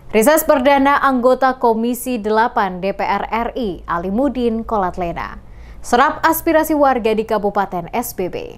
Rises perdana anggota Komisi 8 DPR RI Alimuddin Qolatlena serap aspirasi warga di Kabupaten SBB.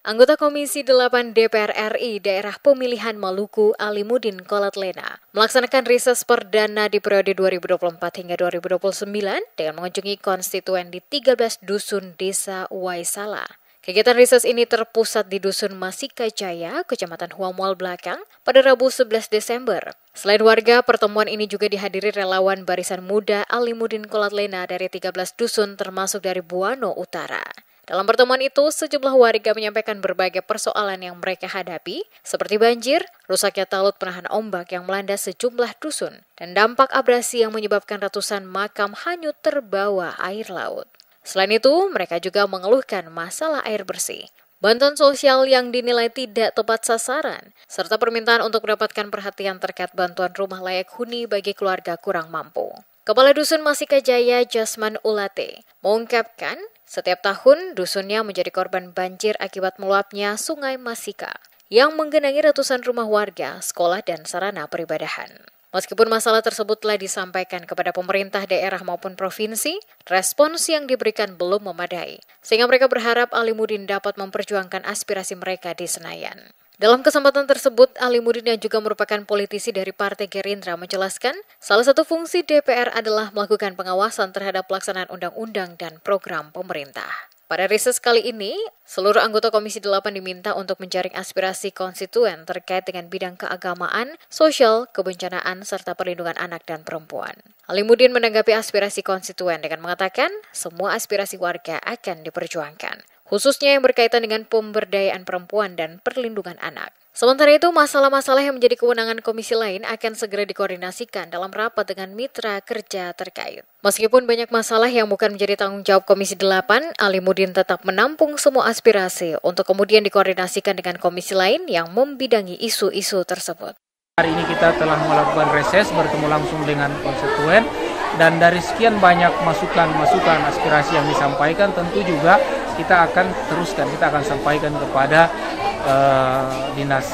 Anggota Komisi 8 DPR RI Daerah Pemilihan Maluku Alimuddin Qolatlena melaksanakan rises perdana di periode 2024 hingga 2029 dengan mengunjungi konstituen di 13 dusun desa Waisala. Kegiatan rises ini terpusat di Dusun Masika Jaya, Kecamatan Huamual Belakang, pada Rabu 11 Desember. Selain warga, pertemuan ini juga dihadiri relawan Barisan Muda Alimuddin Qolatlena dari 13 dusun termasuk dari Buano Utara. Dalam pertemuan itu, sejumlah warga menyampaikan berbagai persoalan yang mereka hadapi, seperti banjir, rusaknya talut penahan ombak yang melanda sejumlah dusun, dan dampak abrasi yang menyebabkan ratusan makam hanyut terbawa air laut. Selain itu, mereka juga mengeluhkan masalah air bersih, bantuan sosial yang dinilai tidak tepat sasaran, serta permintaan untuk mendapatkan perhatian terkait bantuan rumah layak huni bagi keluarga kurang mampu. Kepala Dusun Masika Jaya Jasman Ulate mengungkapkan, setiap tahun dusunnya menjadi korban banjir akibat meluapnya Sungai Masika yang menggenangi ratusan rumah warga, sekolah, dan sarana peribadahan. Meskipun masalah tersebut telah disampaikan kepada pemerintah daerah maupun provinsi, respons yang diberikan belum memadai, sehingga mereka berharap Alimuddin dapat memperjuangkan aspirasi mereka di Senayan. Dalam kesempatan tersebut, Alimuddin yang juga merupakan politisi dari Partai Gerindra menjelaskan, salah satu fungsi DPR adalah melakukan pengawasan terhadap pelaksanaan undang-undang dan program pemerintah. Pada rises kali ini, seluruh anggota Komisi 8 diminta untuk menjaring aspirasi konstituen terkait dengan bidang keagamaan, sosial, kebencanaan, serta perlindungan anak dan perempuan. Alimuddin menanggapi aspirasi konstituen dengan mengatakan, semua aspirasi warga akan diperjuangkan, khususnya yang berkaitan dengan pemberdayaan perempuan dan perlindungan anak. Sementara itu, masalah-masalah yang menjadi kewenangan komisi lain akan segera dikoordinasikan dalam rapat dengan mitra kerja terkait. Meskipun banyak masalah yang bukan menjadi tanggung jawab Komisi 8, Alimuddin tetap menampung semua aspirasi untuk kemudian dikoordinasikan dengan komisi lain yang membidangi isu-isu tersebut. Hari ini kita telah melakukan reses, bertemu langsung dengan konstituen, dan dari sekian banyak masukan aspirasi yang disampaikan, tentu juga kita akan teruskan, kita akan sampaikan kepada Dinas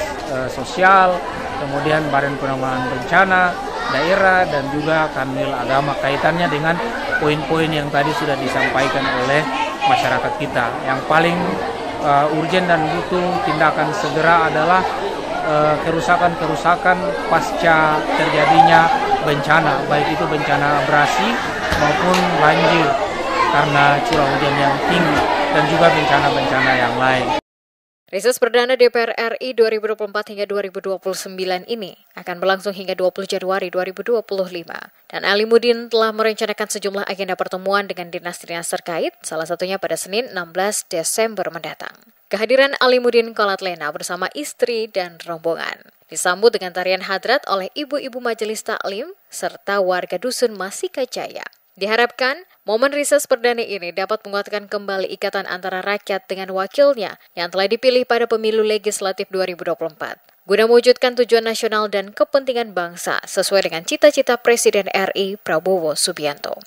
Sosial, kemudian Badan Penanggulangan Bencana Daerah, dan juga Kanwil Agama kaitannya dengan poin-poin yang tadi sudah disampaikan oleh masyarakat kita. Yang paling urgen dan butuh tindakan segera adalah kerusakan pasca terjadinya bencana, baik itu bencana abrasi maupun banjir karena curah hujan yang tinggi, dan juga bencana-bencana yang lain. Rises perdana DPR RI 2024 hingga 2029 ini akan berlangsung hingga 20 Januari 2025. Dan Alimuddin telah merencanakan sejumlah agenda pertemuan dengan dinas-dinas terkait, salah satunya pada Senin 16 Desember mendatang. Kehadiran Alimuddin Qolatlena bersama istri dan rombongan disambut dengan tarian hadrat oleh ibu-ibu majelis taklim serta warga Dusun Masika Jaya. Diharapkan, momen rises perdana ini dapat menguatkan kembali ikatan antara rakyat dengan wakilnya yang telah dipilih pada pemilu legislatif 2024, guna mewujudkan tujuan nasional dan kepentingan bangsa sesuai dengan cita-cita Presiden RI Prabowo Subianto.